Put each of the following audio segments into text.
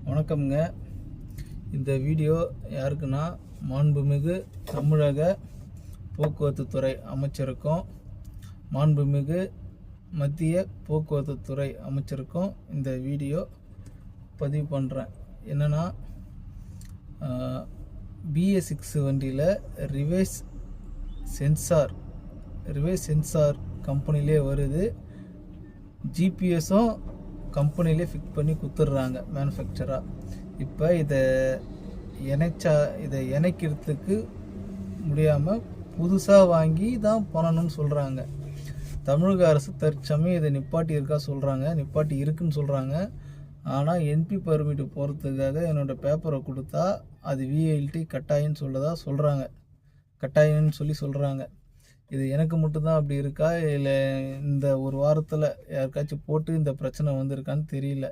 வணக்கம்ங்க. இந்த வீடியோ யாருக்குன்னா, மாண்புமிகு தமிழக போக்குவரத்து துறை அமைச்சருக்கும் மாண்புமிகு மத்திய போக்குவரத்து துறை அமைச்சருக்கும் இந்த வீடியோ பதிவு பண்ணுறேன். என்னென்னா, BS6 வண்டியில் ரிவேஸ் சென்சார் கம்பெனிலே வருது. ஜிபிஎஸும் கம்பெனிலே ஃபிக்ஸ் பண்ணி கொடுத்துட்றாங்க மேனுஃபேக்சராக. இப்போ இதை இணைக்கிறதுக்கு முடியாமல் புதுசாக வாங்கி தான் பண்ணணும்னு சொல்கிறாங்க. தமிழக அரசு தற்சமயம் இதை நிப்பாட்டி இருக்குன்னு சொல்கிறாங்க. ஆனால் என்பி பர்மிட்டு போகிறதுக்காக என்னோடய பேப்பரை கொடுத்தா அது VLT கட்டாயம்னு சொல்கிறாங்க. இது எனக்கு மட்டும்தான் அப்படி இருக்கா, இல்லை இந்த ஒரு வாரத்தில் யாருக்காச்சும் போட்டு இந்த பிரச்சனை வந்திருக்கான்னு தெரியல.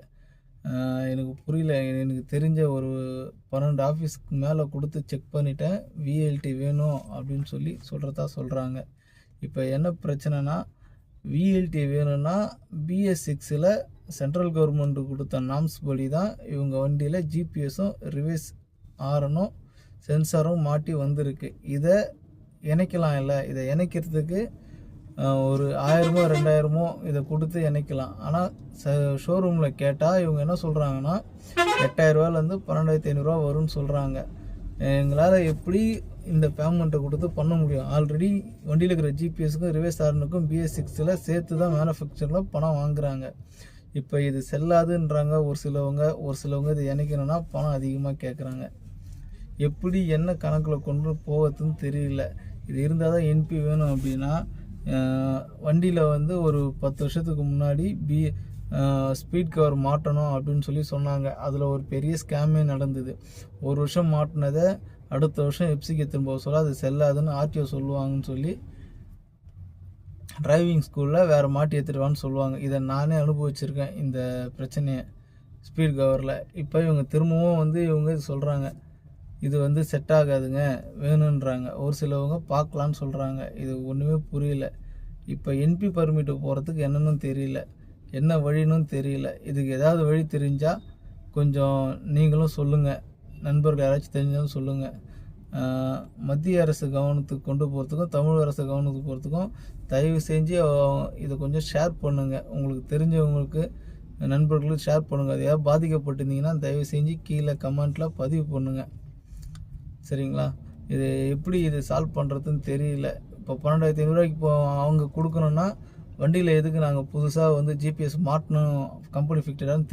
எனக்கு புரியல. எனக்கு தெரிஞ்ச ஒரு 12 ஆஃபீஸ்க்கு மேலே கொடுத்து செக் பண்ணிட்டேன். VLT வேணும் அப்படின்னு சொல்கிறாங்க. இப்போ என்ன பிரச்சனைனா, VLT வேணும்னா BS6 சென்ட்ரல் கவர்மெண்ட்டு கொடுத்த நாம்ஸ் படி தான் இவங்க வண்டியில் ஜிபிஎஸும் ரிவேஸ் ஆரனும் சென்சாரும் மாட்டி வந்திருக்கு. இதை இணைக்கலாம். இல்லை, இதை இணைக்கிறதுக்கு ஒரு 1000மோ 2000மோ இதை கொடுத்து இணைக்கலாம். ஆனால் ஷோரூமில் கேட்டால் இவங்க என்ன சொல்கிறாங்கன்னா, 8000ரூவாலேருந்து 12500 வரும்னு சொல்கிறாங்க. எங்களால் எப்படி இந்த பேமெண்ட்டை கொடுத்து பண்ண முடியும்? ஆல்ரெடி வண்டியில் இருக்கிற ஜிபிஎஸ்க்கும் ரிவேஸ் ஆரனுக்கும் BS6 சேர்த்து தான் மேனுஃபேக்சரில் பணம் வாங்குகிறாங்க. இப்போ இது செல்லாதுன்றாங்க ஒரு சிலவங்க இதை இணைக்கணும்னா பணம் அதிகமாக கேட்குறாங்க. எப்படி என்ன கணக்கில் கொண்டு போகிறதுன்னு தெரியல. இது இருந்தால் தான் NP வேணும். அப்படின்னா வண்டியில் ஒரு 10 வருஷத்துக்கு முன்னாடி ஸ்பீட் கவர் மாட்டணும் அப்படின்னு சொன்னாங்க. அதில் ஒரு பெரிய ஸ்கேமே நடந்தது. ஒரு வருஷம் மாட்டினதை அடுத்த வருஷம் எப்சிக்கு திரும்ப சொல்ல அது செல்லாதுன்னு RTO சொல்லுவாங்கன்னு டிரைவிங் ஸ்கூலில் வேறு மாட்டி எடுத்துடுவான்னு சொல்லுவாங்க. இதை நானே அனுபவிச்சிருக்கேன், இந்த பிரச்சனையை ஸ்பீட் கவரில். இப்போ இவங்க திரும்பவும் இவங்க சொல்கிறாங்க, இது செட் ஆகாதுங்க, வேணுன்றாங்க. ஒரு சிலவங்க பார்க்கலான்னு சொல்கிறாங்க. இது ஒன்றுமே புரியல. இப்போ NP பர்மிட்டு போகிறதுக்கு என்னன்னு தெரியல, என்ன வழின்னு தெரியல. இதுக்கு ஏதாவது வழி தெரிஞ்சால் கொஞ்சம் நீங்களும் சொல்லுங்கள். நண்பர்கள் யாராச்சும் தெரிஞ்சாலும் சொல்லுங்கள். மத்திய அரசு கவனத்துக்கு கொண்டு போகிறதுக்கும் தமிழக அரசு கவனத்துக்கு போகிறதுக்கும் தயவு செஞ்சு இதை கொஞ்சம் ஷேர் பண்ணுங்கள். உங்களுக்கு தெரிஞ்சவங்களுக்கு நண்பர்களுக்கு ஷேர் பண்ணுங்கள். அது ஏதாவது பாதிக்கப்பட்டிருந்தீங்கன்னா தயவு செஞ்சு கீழே கமெண்ட்டில் பதிவு பண்ணுங்கள். சரிங்களா? எப்படி சால்வ் பண்ணுறதுன்னு தெரியல. இப்போ 12500 இப்போ அவங்க கொடுக்கணுன்னா வண்டியில் எதுக்கு நாங்கள் புதுசாக GPS மாட்டணும் கம்பெனி ஃபிக்டடான்னு